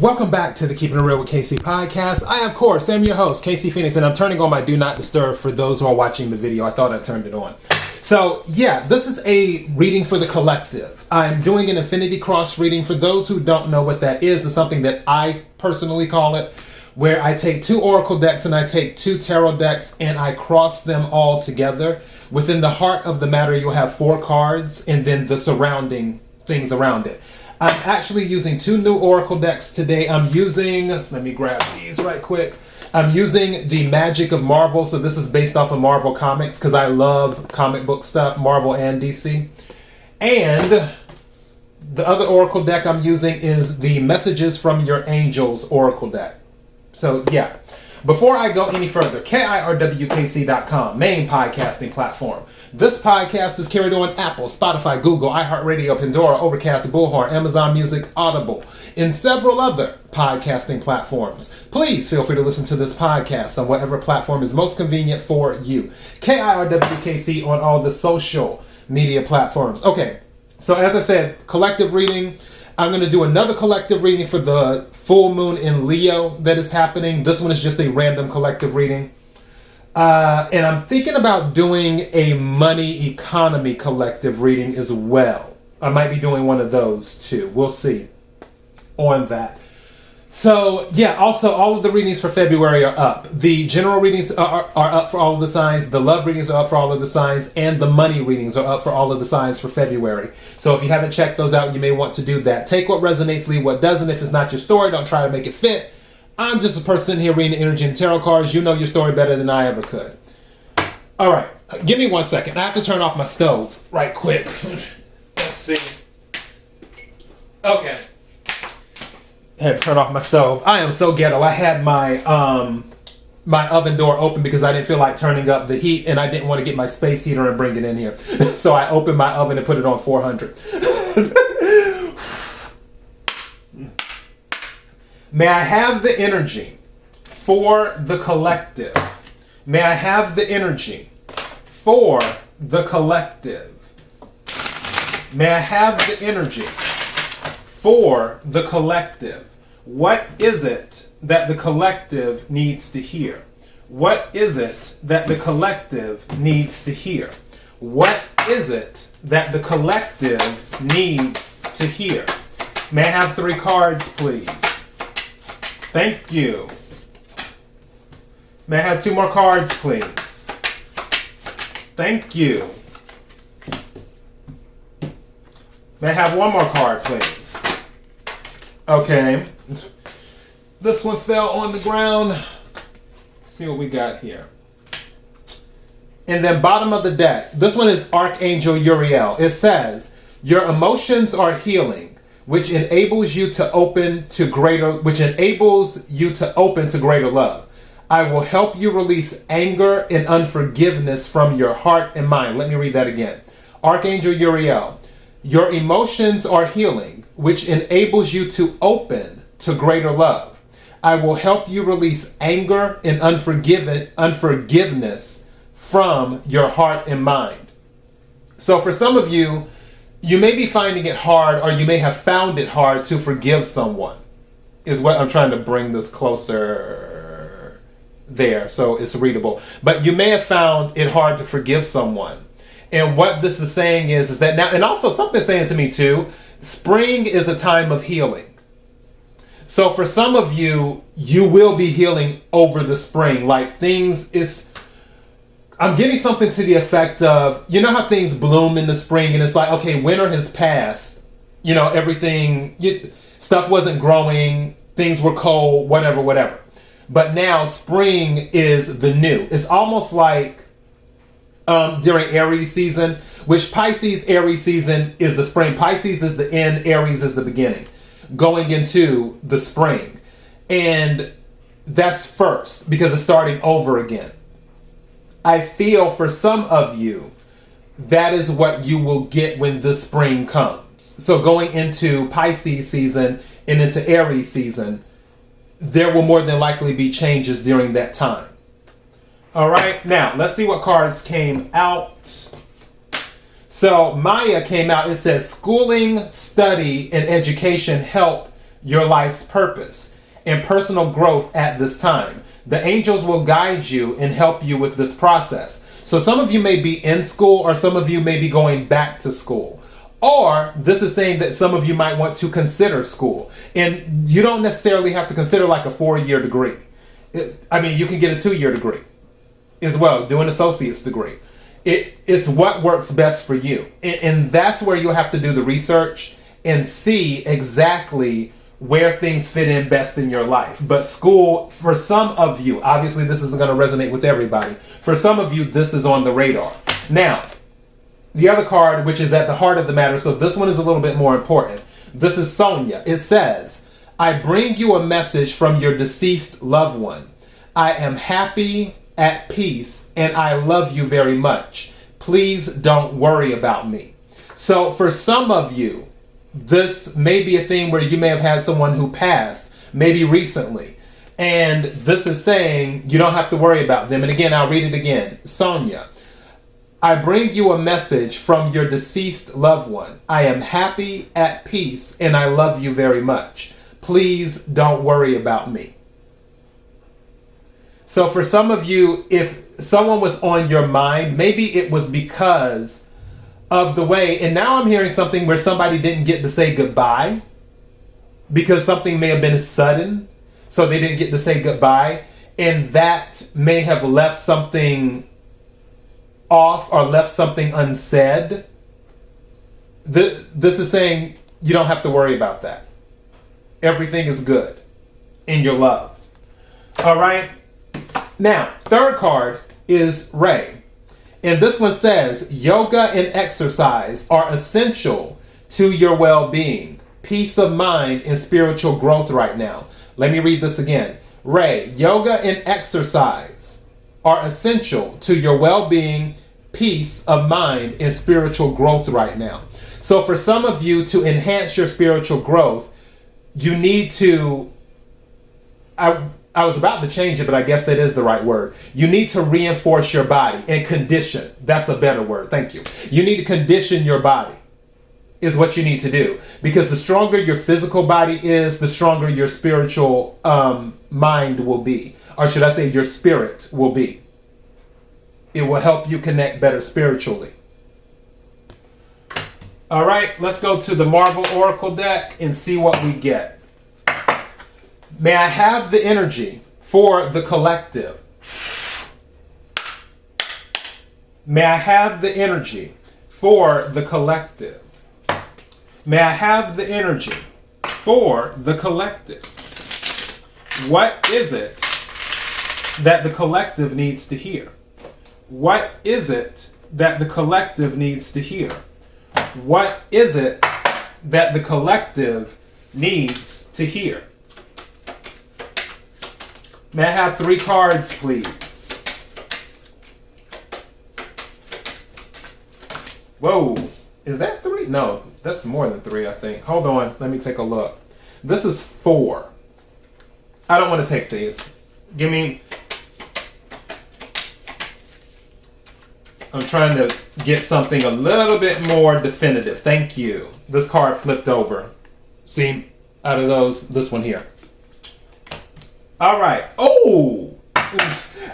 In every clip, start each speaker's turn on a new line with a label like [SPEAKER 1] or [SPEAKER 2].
[SPEAKER 1] Welcome back to the Keeping It Real with KC podcast. I, of course, am your host, KC Phoenix, and I'm turning on my Do Not Disturb for those who are watching the video. I thought I turned it on. So, yeah, this is a reading for the collective. I'm doing an Infinity Cross reading. For those who don't know what that is, it's something that I personally call it, where I take two Oracle decks and I take two Tarot decks and I cross them all together. Within the heart of the matter, you'll have 4 cards and then the surrounding things around it. I'm actually using 2 new Oracle decks today. I'm using, let me grab these right quick. I'm using the Magic of Marvel. So this is based off of Marvel Comics because I love comic book stuff, Marvel and DC. And the other Oracle deck I'm using is the Messages from Your Angels Oracle deck. So yeah, before I go any further, KIRWKC.com, main podcasting platform. This podcast is carried on Apple, Spotify, Google, iHeartRadio, Pandora, Overcast, Bullhorn, Amazon Music, Audible, and several other podcasting platforms. Please feel free to listen to this podcast on whatever platform is most convenient for you. KIRWKC on all the social media platforms. Okay, so as I said, collective reading. I'm going to do another collective reading for the full moon in Leo that is happening. This one is just a random collective reading. And I'm thinking about doing a money economy collective reading as well. I might be doing one of those too. We'll see on that. So yeah, also all of the readings for February are up. The general readings are up for all of the signs. The love readings are up for all of the signs. And the money readings are up for all of the signs for February. So if you haven't checked those out, you may want to do that. Take what resonates, leave what doesn't. If it's not your story, don't try to make it fit. I'm just a person here reading the energy and tarot cards. You know your story better than I ever could. All right, give me 1 second. I have to turn off my stove right quick. Let's see. Okay. I had to turn off my stove. I am so ghetto. I had my my oven door open because I didn't feel like turning up the heat and I didn't want to get my space heater and bring it in here. So I opened my oven and put it on 400. May I have the energy for the collective? May I have the energy for the collective? May I have the energy for the collective? What is it that the collective needs to hear? What is it that the collective needs to hear? What is it that the collective needs to hear? May I have 3 cards, please? Thank you. May I have 2 more cards, please? Thank you. May I have 1 more card, please? Okay. This one fell on the ground. Let's see what we got here. And then bottom of the deck. This one is Archangel Uriel. It says, your emotions are healing, which enables you to open to greater love. I will help you release anger and unforgiveness from your heart and mind. Let me read that again. Archangel Uriel, your emotions are healing, which enables you to open to greater love. I will help you release anger and unforgiveness from your heart and mind. So for some of you, you may be finding it hard, or you may have found it hard to forgive someone, is what I'm trying to bring this closer there so it's readable. But you may have found it hard to forgive someone. And what this is saying is that now, and also something saying to me too, spring is a time of healing. So for some of you, you will be healing over the spring. Like I'm getting something to the effect of, you know how things bloom in the spring and it's like, okay, winter has passed. You know, stuff wasn't growing, things were cold, whatever. But now spring is the new. It's almost like during Aries season, which Pisces Aries season is the spring. Pisces is the end, Aries is the beginning, going into the spring. And that's first because it's starting over again. I feel for some of you, that is what you will get when the spring comes. So going into Pisces season and into Aries season, there will more than likely be changes during that time. All right, now let's see what cards came out. So Maya came out. It says schooling, study, and education help your life's purpose and personal growth at this time. The angels will guide you and help you with this process. So some of you may be in school, or some of you may be going back to school. Or this is saying that some of you might want to consider school. And you don't necessarily have to consider like a 4-year degree. You can get a 2-year degree as well, do an associate's degree. It's what works best for you. And that's where you'll have to do the research and see exactly where things fit in best in your life. But school, for some of you, obviously this isn't going to resonate with everybody. For some of you, this is on the radar. Now, the other card, which is at the heart of the matter, so this one is a little bit more important. This is Sonia. It says, I bring you a message from your deceased loved one. I am happy, at peace, and I love you very much. Please don't worry about me. So for some of you, this may be a thing where you may have had someone who passed, maybe recently. And this is saying you don't have to worry about them. And again, I'll read it again. Sonia, I bring you a message from your deceased loved one. I am happy, at peace, and I love you very much. Please don't worry about me. So for some of you, if someone was on your mind, maybe it was because of the way, and now I'm hearing something where somebody didn't get to say goodbye because something may have been sudden, so they didn't get to say goodbye, and that may have left something off or left something unsaid. This is saying you don't have to worry about that. Everything is good and you're loved. All right. Now, third card is Ray. And this one says, yoga and exercise are essential to your well-being, peace of mind, and spiritual growth right now. Let me read this again. Ray, yoga and exercise are essential to your well-being, peace of mind, and spiritual growth right now. So for some of you, to enhance your spiritual growth, you need to, I was about to change it, but I guess that is the right word. You need to reinforce your body and condition. That's a better word. Thank you. You need to condition your body is what you need to do. Because the stronger your physical body is, the stronger your spiritual mind will be. Or should I say your spirit will be. It will help you connect better spiritually. All right, let's go to the Marvel Oracle deck and see what we get. May I have the energy for the collective? May I have the energy for the collective? May I have the energy for the collective? What is it that the collective needs to hear? What is it that the collective needs to hear? What is it that the collective needs to hear? May I have 3 cards, please? Whoa, is that 3? No, that's more than 3, I think. Hold on, let me take a look. This is 4. I don't want to take these. Give me... I'm trying to get something a little bit more definitive. Thank you. This card flipped over. See, out of those, this one here. All right. Oh,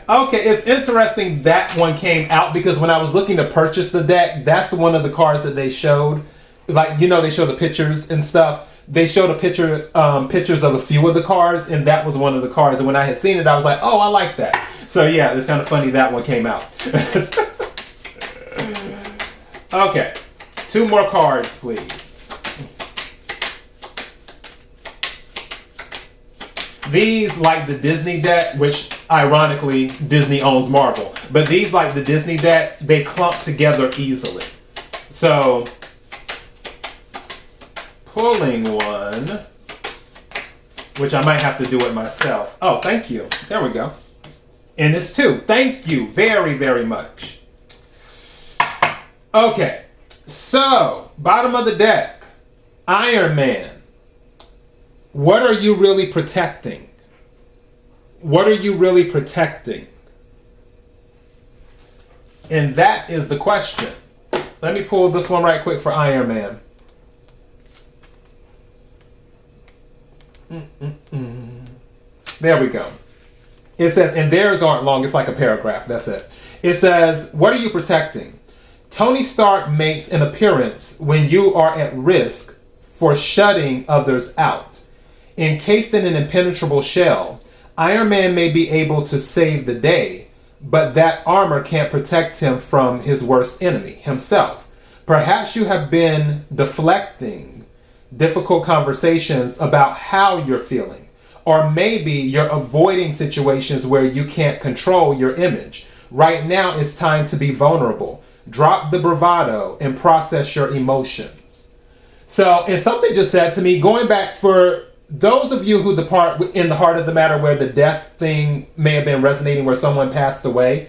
[SPEAKER 1] okay. It's interesting that one came out because when I was looking to purchase the deck, that's one of the cards that they showed. Like, you know, they show the pictures and stuff. They showed pictures of a few of the cards, and that was one of the cards. And when I had seen it, I was like, oh, I like that. So yeah, it's kind of funny that one came out. Okay, 2 more cards, please. These, like the Disney deck, which ironically Disney owns Marvel, but these, like the Disney deck, they clump together easily. So, pulling one, which I might have to do it myself. Oh, thank you. There we go. And it's 2. Thank you very, very much. Okay, so, bottom of the deck, Iron Man. What are you really protecting? What are you really protecting? And that is the question. Let me pull this one right quick for Iron Man. There we go. It says, and theirs aren't long, it's like a paragraph, that's it. It says, what are you protecting? Tony Stark makes an appearance when you are at risk for shutting others out. Encased in an impenetrable shell, Iron Man may be able to save the day, but that armor can't protect him from his worst enemy, himself. Perhaps you have been deflecting difficult conversations about how you're feeling. Or maybe you're avoiding situations where you can't control your image. Right now, it's time to be vulnerable. Drop the bravado and process your emotions. So, and something just said to me, going back for those of you who depart in the heart of the matter where the death thing may have been resonating, where someone passed away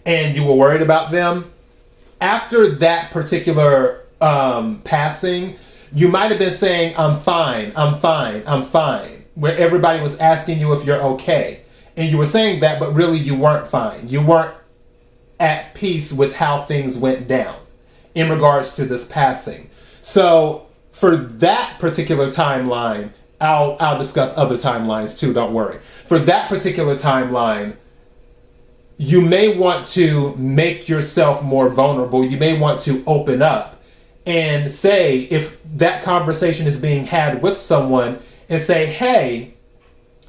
[SPEAKER 1] and you were worried about them. After that particular passing, you might have been saying, I'm fine, I'm fine, I'm fine. Where everybody was asking you if you're okay. And you were saying that, but really you weren't fine. You weren't at peace with how things went down in regards to this passing. So for that particular timeline, I'll discuss other timelines too, don't worry. For that particular timeline, you may want to make yourself more vulnerable. You may want to open up and say, if that conversation is being had with someone, and say, hey,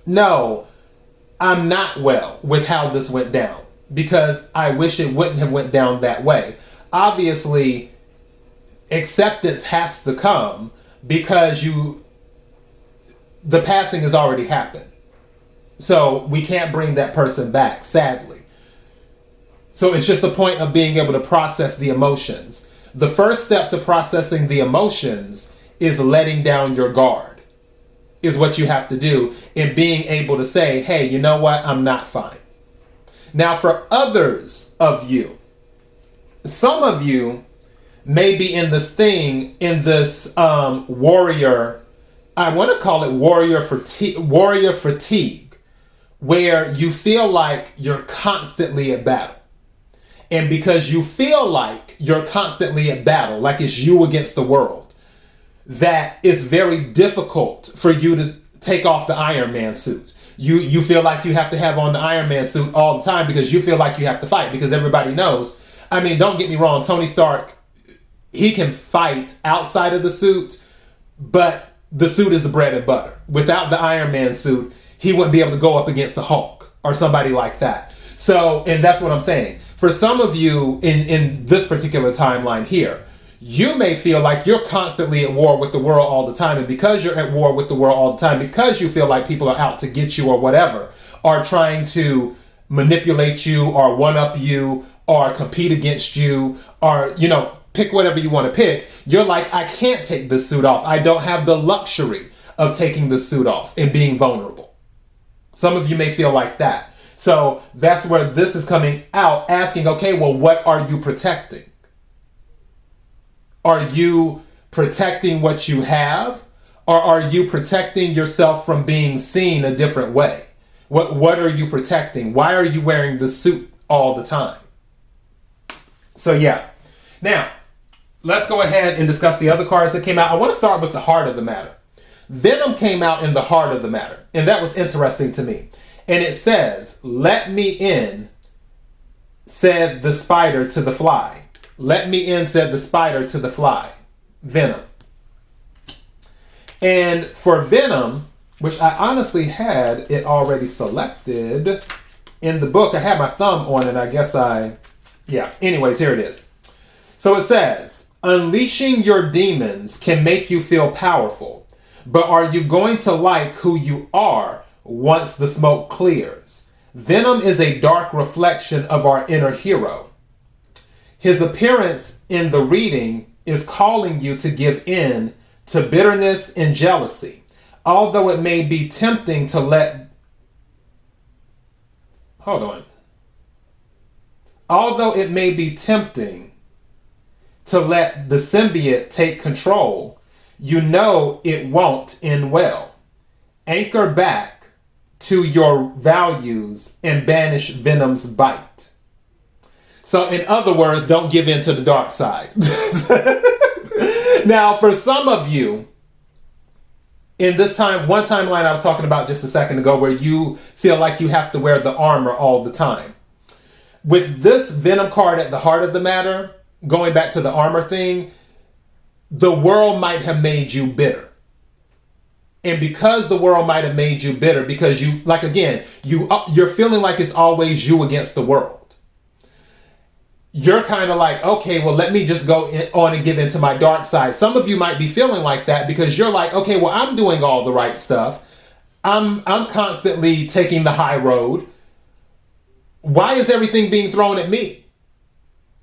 [SPEAKER 1] no, I'm not well with how this went down because I wish it wouldn't have went down that way. Obviously, acceptance has to come because the passing has already happened. So we can't bring that person back, sadly. So it's just the point of being able to process the emotions. The first step to processing the emotions is letting down your guard. Is what you have to do in being able to say, hey, you know what? I'm not fine. Now, for others of you, some of you may be in this thing, in this warrior, I want to call it warrior fatigue, where you feel like you're constantly at battle. And because you feel like you're constantly at battle, like it's you against the world, that it's very difficult for you to take off the Iron Man suit. You feel like you have to have on the Iron Man suit all the time because you feel like you have to fight because everybody knows. I mean, don't get me wrong, Tony Stark, he can fight outside of the suit, but the suit is the bread and butter. Without the Iron Man suit, he wouldn't be able to go up against the Hulk or somebody like that. So, and that's what I'm saying. For some of you in this particular timeline here, you may feel like you're constantly at war with the world all the time. And because you're at war with the world all the time, because you feel like people are out to get you or whatever, are trying to manipulate you or one-up you or compete against you or, pick whatever you want to pick, you're like, I can't take this suit off. I don't have the luxury of taking the suit off and being vulnerable. Some of you may feel like that. So that's where this is coming out, asking, okay, well, what are you protecting? Are you protecting what you have? Or are you protecting yourself from being seen a different way? What are you protecting? Why are you wearing the suit all the time? So yeah. Now, let's go ahead and discuss the other cards that came out. I want to start with the heart of the matter. Venom came out in the heart of the matter. And that was interesting to me. And it says, let me in, said the spider to the fly. Let me in, said the spider to the fly. Venom. And for Venom, which I honestly had it already selected in the book. I had my thumb on it. I guess anyways, here it is. So it says, unleashing your demons can make you feel powerful. But are you going to like who you are once the smoke clears? Venom is a dark reflection of our inner hero. His appearance in the reading is calling you to give in to bitterness and jealousy, although it may be tempting to let... Although it may be tempting to let the symbiote take control, you know it won't end well. Anchor back to your values and banish Venom's bite. So in other words, don't give in to the dark side. Now, for some of you, In this one timeline I was talking about just a second ago, where you feel like you have to wear the armor all the time. With this Venom card at the heart of the matter, going back to the armor thing, the world might have made you bitter. And because the world might have made you bitter, because you, like, again, you're feeling like it's always you against the world. You're kind of like, okay, well, let me just go on and give into my dark side. Some of you might be feeling like that because you're like, okay, well, I'm doing all the right stuff. I'm constantly taking the high road. Why is everything being thrown at me?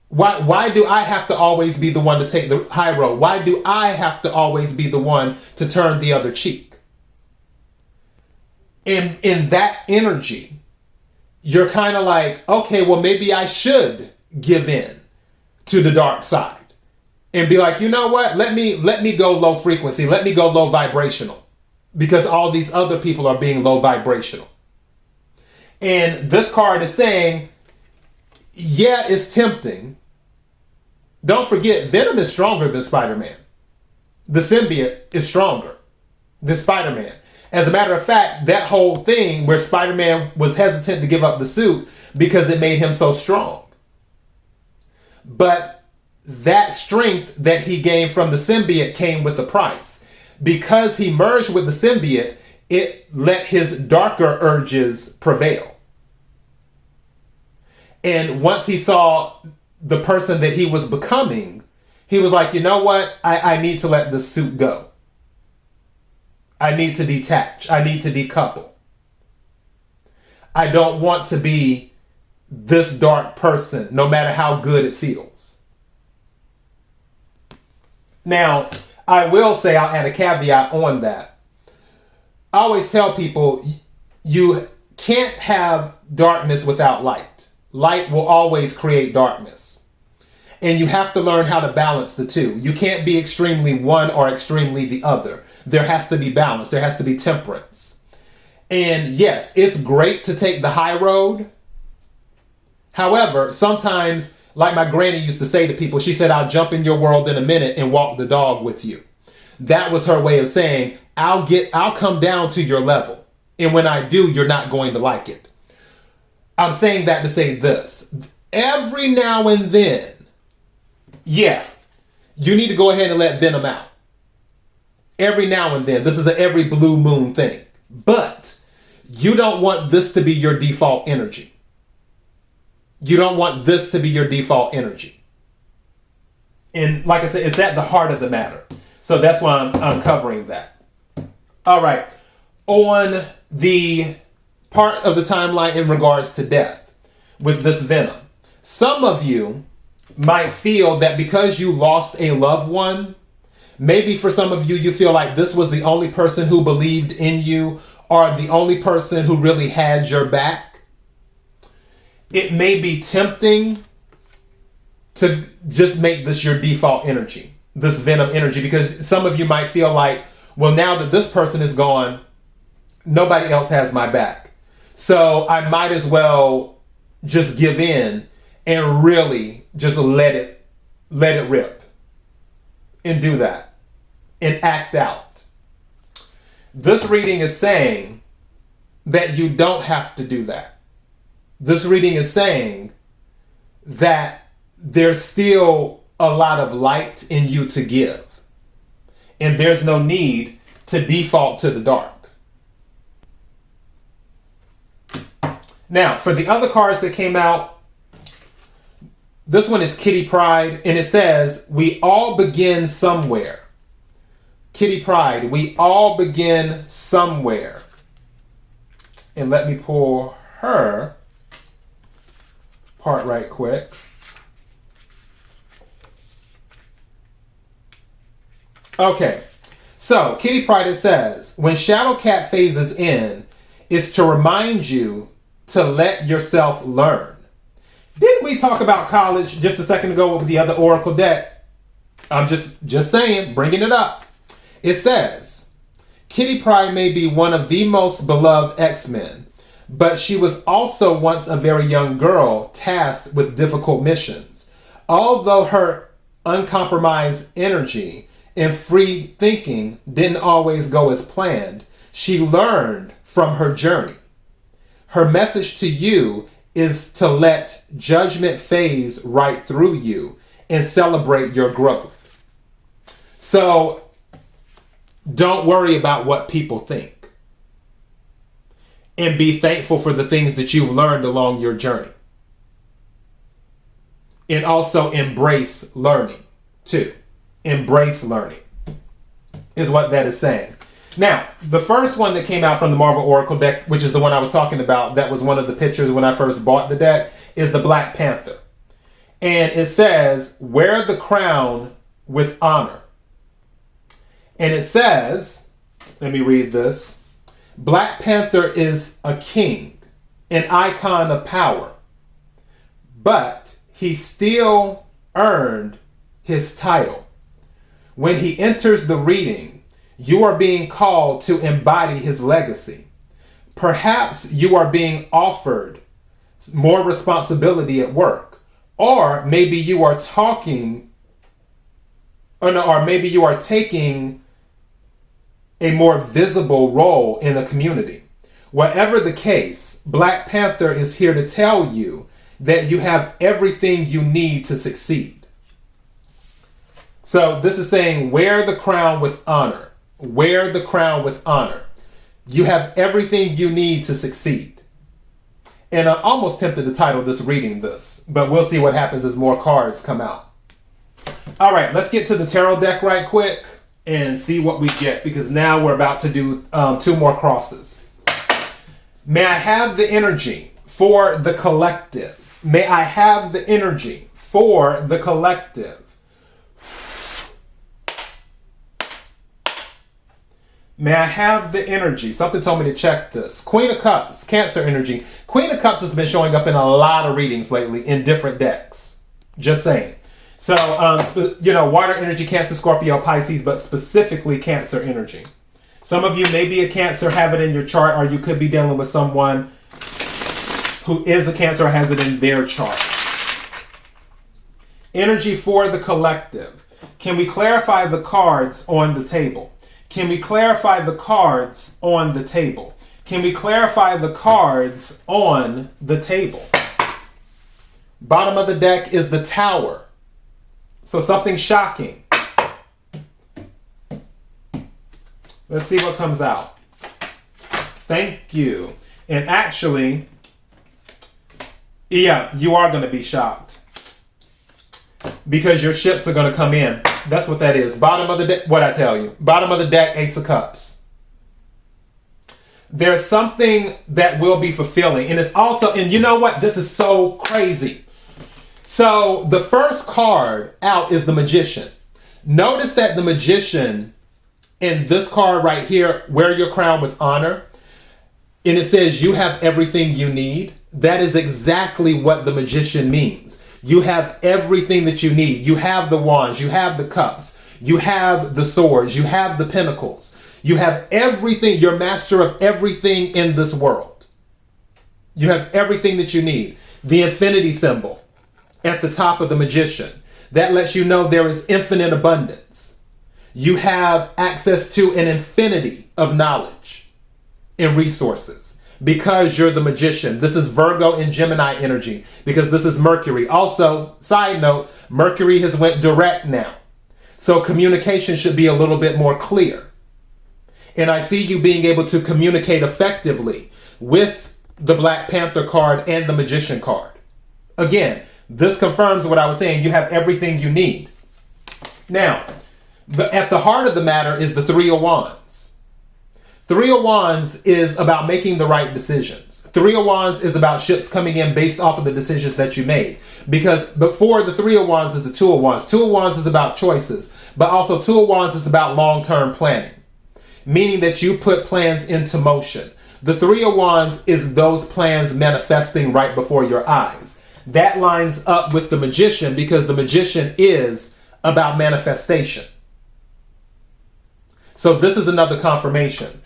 [SPEAKER 1] Why do I have to always be the one to take the high road? Why do I have to always be the one to turn the other cheek? In that energy, you're kind of like, okay, well, maybe I should give in to the dark side and be like, you know what? Let me go low frequency. Let me go low vibrational, because all these other people are being low vibrational. And this card is saying, yeah, it's tempting. Don't forget, Venom is stronger than Spider-Man. The symbiote is stronger than Spider-Man. As a matter of fact, that whole thing where Spider-Man was hesitant to give up the suit because it made him so strong. But that strength that he gained from the symbiote came with a price. Because he merged with the symbiote, it let his darker urges prevail. And once he saw the person that he was becoming, he was like, you know what? I need to let this suit go. I need to detach. I need to decouple. I don't want to be this dark person, no matter how good it feels. Now, I will say, I'll add a caveat on that. I always tell people, you can't have darkness without light. Light will always create darkness. And you have to learn how to balance the two. You can't be extremely one or extremely the other. There has to be balance. There has to be temperance. And yes, it's great to take the high road. However, sometimes, like my granny used to say to people, she said, I'll jump in your world in a minute and walk the dog with you. That was her way of saying, I'll come down to your level. And when I do, you're not going to like it. I'm saying that to say this. Every now and then, yeah, you need to go ahead and let Venom out. Every now and then. This is an every blue moon thing. But you don't want this to be your default energy. You don't want this to be your default energy. And like I said, it's at the heart of the matter. So that's why I'm covering that. All right. On the part of the timeline in regards to death with this Venom, some of you might feel that because you lost a loved one, maybe for some of you, you feel like this was the only person who believed in you or the only person who really had your back. It may be tempting to just make this your default energy, this Venom energy, because some of you might feel like, well, now that this person is gone, nobody else has my back. So I might as well just give in and really just let it rip and do that and act out. This reading is saying that you don't have to do that. This reading is saying that there's still a lot of light in you to give. And there's no need to default to the dark. Now, for the other cards that came out, this one is Kitty Pryde, and it says, we all begin somewhere. Kitty Pryde, we all begin somewhere. And let me pull her part right quick. Okay, so Kitty Pryde, it says, when Shadow Cat phases in, is to remind you to let yourself learn. Didn't we talk about college just a second ago with the other Oracle deck? I'm just saying, bringing it up. It says, Kitty Pryde may be one of the most beloved X-Men, but she was also once a very young girl tasked with difficult missions. Although her uncompromised energy and free thinking didn't always go as planned, she learned from her journey. Her message to you is to let judgment phase right through you and celebrate your growth. So don't worry about what people think. And be thankful for the things that you've learned along your journey. And also embrace learning too. Embrace learning is what that is saying. Now, the first one that came out from the Marvel Oracle deck, which is the one I was talking about, that was one of the pictures when I first bought the deck, is the Black Panther. And it says, wear the crown with honor. And it says, let me read this. Black Panther is a king, an icon of power, but he still earned his title. When he enters the reading, you are being called to embody his legacy. Perhaps you are being offered more responsibility at work, or maybe you are taking a more visible role in the community. Whatever the case, Black Panther is here to tell you that you have everything you need to succeed. So this is saying, wear the crown with honor. Wear the crown with honor. You have everything you need to succeed. And I'm almost tempted to title this reading this, but we'll see what happens as more cards come out. All right, let's get to the tarot deck right quick and see what we get, because now we're about to do 2 more crosses. May I have the energy for the collective? May I have the energy for the collective? May I have the energy? Something told me to check this. Queen of Cups, Cancer energy. Queen of Cups has been showing up in a lot of readings lately in different decks. Just saying. So, water energy, Cancer, Scorpio, Pisces, but specifically Cancer energy. Some of you may be a Cancer, have it in your chart, or you could be dealing with someone who is a Cancer or has it in their chart. Energy for the collective. Can we clarify the cards on the table? Can we clarify the cards on the table? Can we clarify the cards on the table? Bottom of the deck is the Tower. So something shocking. Let's see what comes out. Thank you. And actually, yeah, you are going to be shocked. Because your ships are going to come in. That's what that is. Bottom of the deck, what I tell you. Bottom of the deck, Ace of Cups. There's something that will be fulfilling. And it's also, and you know what? This is so crazy. So the first card out is the Magician. Notice that the Magician in this card right here, wear your crown with honor. And it says you have everything you need. That is exactly what the Magician means. You have everything that you need. You have the wands, you have the cups, you have the swords, you have the pentacles. You have everything. You're master of everything in this world. You have everything that you need. The infinity symbol at the top of the Magician. That lets you know there is infinite abundance. You have access to an infinity of knowledge and resources because you're the Magician. This is Virgo and Gemini energy because this is Mercury. Also, side note, Mercury has went direct now. So communication should be a little bit more clear. And I see you being able to communicate effectively with the Black Panther card and the Magician card. Again, this confirms what I was saying. You have everything you need. Now, at the heart of the matter is the Three of Wands. Three of Wands is about making the right decisions. Three of Wands is about ships coming in based off of the decisions that you made. Because before the Three of Wands is the Two of Wands. Two of Wands is about choices. But also Two of Wands is about long-term planning. Meaning that you put plans into motion. The Three of Wands is those plans manifesting right before your eyes. That lines up with the Magician because the Magician is about manifestation. So this is another confirmation.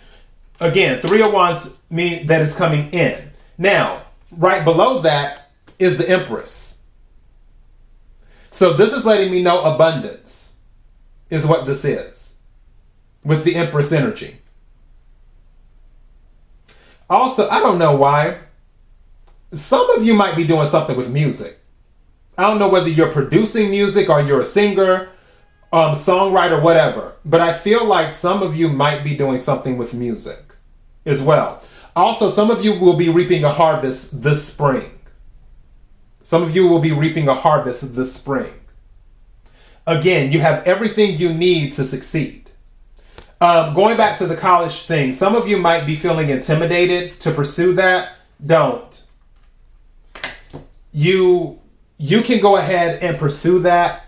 [SPEAKER 1] Again, Three of Wands means that it's coming in. Now, right below that is the Empress. So this is letting me know abundance. is what this is with the Empress energy. Also, I don't know why. Some of you might be doing something with music. I don't know whether you're producing music or you're a singer, songwriter, whatever. But I feel like some of you might be doing something with music as well. Also, some of you will be reaping a harvest this spring. Some of you will be reaping a harvest this spring. Again, you have everything you need to succeed. Going back to the college thing, some of you might be feeling intimidated to pursue that. Don't. You can go ahead and pursue that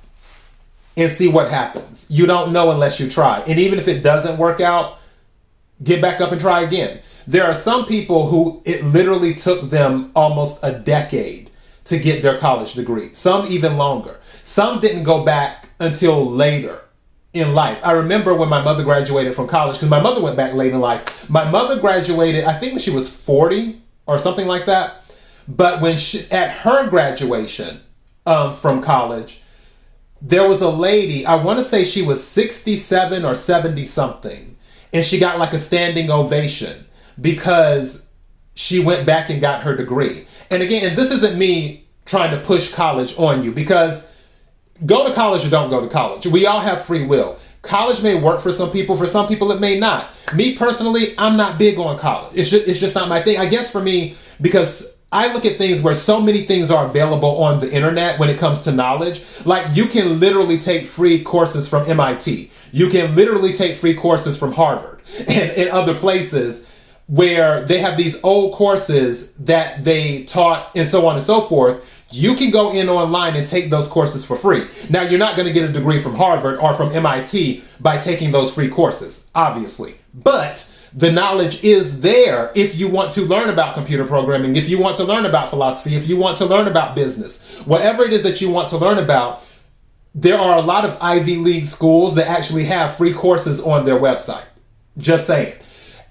[SPEAKER 1] and see what happens. You don't know unless you try. And even if it doesn't work out, get back up and try again. There are some people who it literally took them almost a decade to get their college degree. Some even longer. Some didn't go back until later in life. I remember when my mother graduated from college, because my mother went back late in life. My mother graduated, I think when she was 40 or something like that. But when at her graduation from college, there was a lady, I want to say she was 67 or 70 something. And she got like a standing ovation because she went back and got her degree. And again, and this isn't me trying to push college on you, because go to college or don't go to college. We all have free will. College may work for some people it may not. Me personally, I'm not big on college. It's just not my thing. I guess for me, because I look at things where so many things are available on the internet when it comes to knowledge. Like, you can literally take free courses from MIT. You can literally take free courses from Harvard and other places where they have these old courses that they taught and so on and so forth. You can go in online and take those courses for free. Now, you're not going to get a degree from Harvard or from MIT by taking those free courses, obviously. But the knowledge is there if you want to learn about computer programming, if you want to learn about philosophy, if you want to learn about business, whatever it is that you want to learn about. There are a lot of Ivy League schools that actually have free courses on their website. Just saying.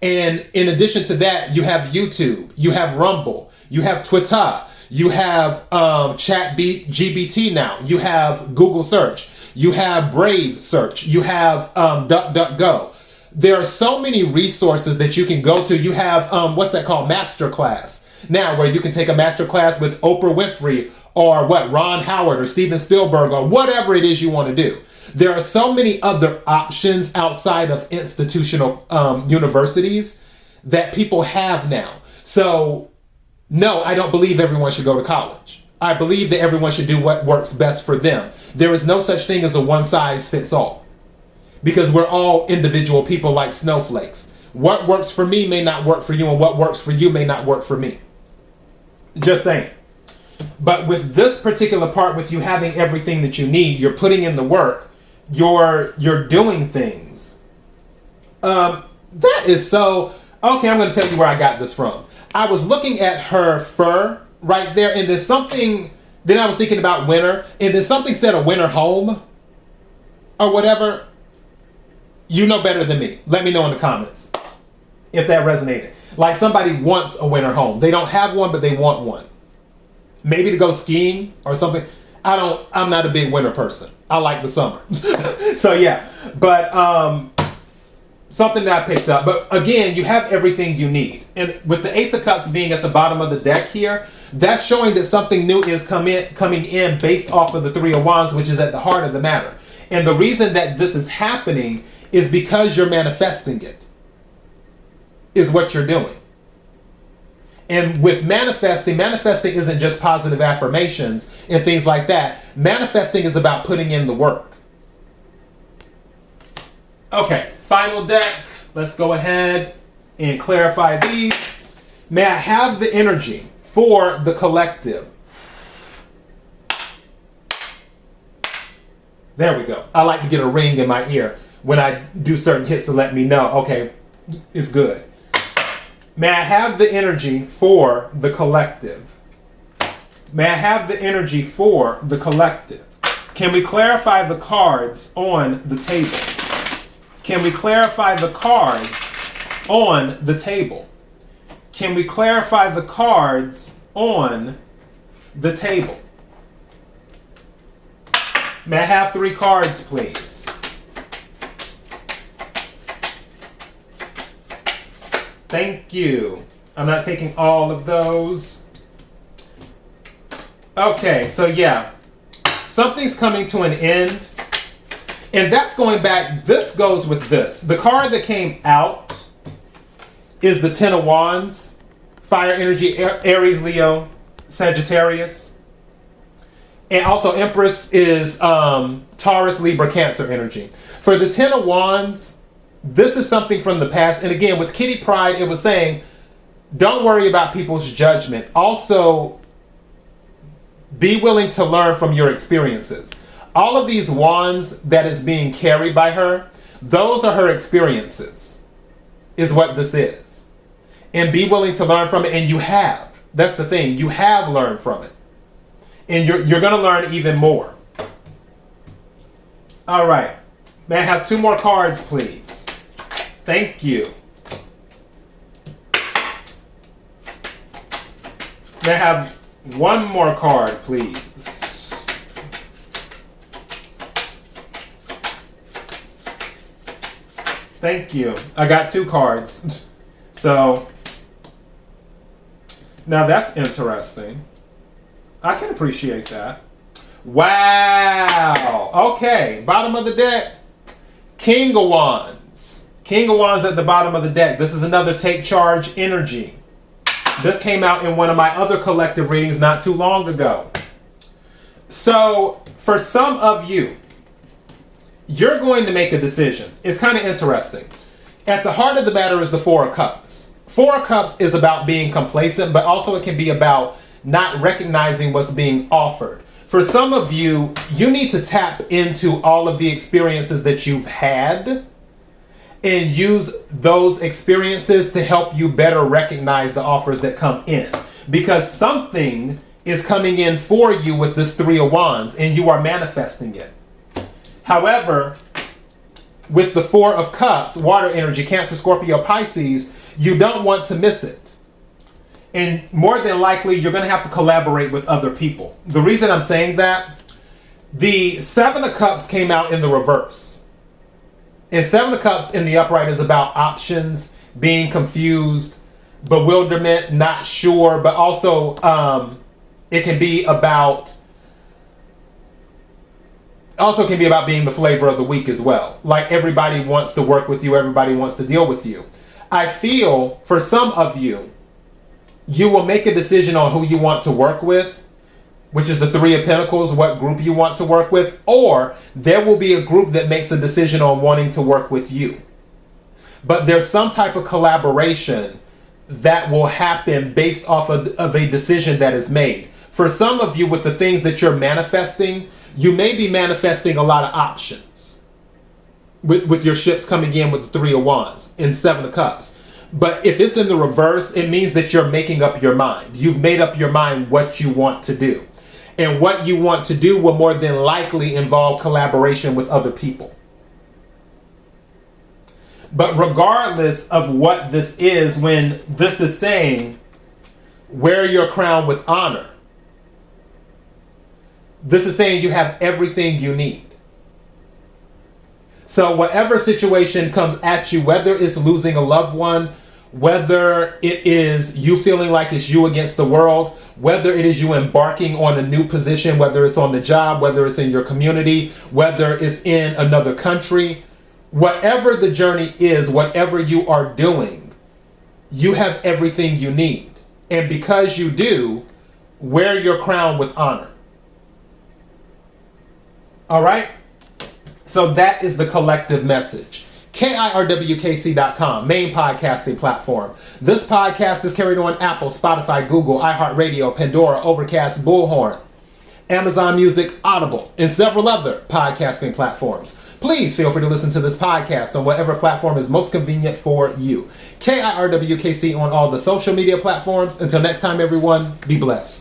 [SPEAKER 1] And in addition to that, you have YouTube, you have Rumble, you have Twitter, you have ChatGPT now, you have Google Search, you have Brave Search, you have DuckDuckGo. There are so many resources that you can go to. You have, what's that called? Masterclass. Now, where you can take a masterclass with Oprah Winfrey or Ron Howard or Steven Spielberg or whatever it is you want to do. There are so many other options outside of institutional universities that people have now. So, no, I don't believe everyone should go to college. I believe that everyone should do what works best for them. There is no such thing as a one-size-fits-all, because we're all individual people like snowflakes. What works for me may not work for you, and what works for you may not work for me. Just saying. But with this particular part, with you having everything that you need, you're putting in the work, you're doing things. That is so... Okay, I'm going to tell you where I got this from. I was looking at her fur right there, and there's something... Then I was thinking about winter, and then something said a winter home or whatever. You know better than me. Let me know in the comments if that resonated. Like, somebody wants a winter home. They don't have one, but they want one. Maybe to go skiing or something. I'm not a big winter person. I like the summer. So yeah, but something that I picked up. But again, you have everything you need. And with the Ace of Cups being at the bottom of the deck here, that's showing that something new is coming in based off of the Three of Wands, which is at the heart of the matter. And the reason that this is happening is because you're manifesting it, is what you're doing. And with manifesting isn't just positive affirmations and things like that. Manifesting is about putting in the work. Okay, final deck. Let's go ahead and clarify these. May I have the energy for the collective? There we go. I like to get a ring in my ear when I do certain hits to let me know, okay, it's good. May I have the energy for the collective? May I have the energy for the collective? Can we clarify the cards on the table? Can we clarify the cards on the table? Can we clarify the cards on the table? May I have 3 cards, please? Thank you. I'm not taking all of those. Okay, so yeah. Something's coming to an end. And that's going back. This goes with this. The card that came out is the Ten of Wands. Fire energy, Aries, Leo, Sagittarius. And also Empress is Taurus, Libra, Cancer energy. For the Ten of Wands, this is something from the past. And again, with Kitty Pryde, it was saying, don't worry about people's judgment. Also, be willing to learn from your experiences. All of these wands that is being carried by her, those are her experiences, is what this is. And be willing to learn from it, and you have. That's the thing. You have learned from it. And you're going to learn even more. All right. May I have 2 more cards, please? Thank you. May I have 1 more card, please? Thank you. I got 2 cards. So, now that's interesting. I can appreciate that. Wow. Okay. Bottom of the deck. King of Wands. King of Wands at the bottom of the deck. This is another take charge energy. This came out in one of my other collective readings not too long ago. So, for some of you, you're going to make a decision. It's kind of interesting. At the heart of the matter is the Four of Cups. Four of Cups is about being complacent, but also it can be about not recognizing what's being offered. For some of you, you need to tap into all of the experiences that you've had and use those experiences to help you better recognize the offers that come in. Because something is coming in for you with this Three of Wands and you are manifesting it. However, with the Four of Cups, water energy, Cancer, Scorpio, Pisces, you don't want to miss it. And more than likely, you're going to have to collaborate with other people. The reason I'm saying that, the Seven of Cups came out in the reverse. And Seven of Cups in the upright is about options, being confused, bewilderment, not sure, but also it can be about being the flavor of the week as well. Like everybody wants to work with you, everybody wants to deal with you. I feel for some of you, you will make a decision on who you want to work with, which is the Three of Pentacles, what group you want to work with, or there will be a group that makes a decision on wanting to work with you. But there's some type of collaboration that will happen based off of a decision that is made. For some of you, with the things that you're manifesting, you may be manifesting a lot of options with your ships coming in with the Three of Wands and Seven of Cups. But if it's in the reverse, it means that you're making up your mind. You've made up your mind what you want to do. And what you want to do will more than likely involve collaboration with other people. But regardless of what this is, when this is saying, wear your crown with honor, this is saying you have everything you need. So whatever situation comes at you, whether it's losing a loved one, whether it is you feeling like it's you against the world, whether it is you embarking on a new position, whether it's on the job, whether it's in your community, whether it's in another country, whatever the journey is, whatever you are doing, you have everything you need. And because you do, wear your crown with honor. All right? So that is the collective message. KIRWKC.com, main podcasting platform. This podcast is carried on Apple, Spotify, Google, iHeartRadio, Pandora, Overcast, Bullhorn, Amazon Music, Audible, and several other podcasting platforms. Please feel free to listen to this podcast on whatever platform is most convenient for you. KIRWKC on all the social media platforms. Until next time, everyone, be blessed.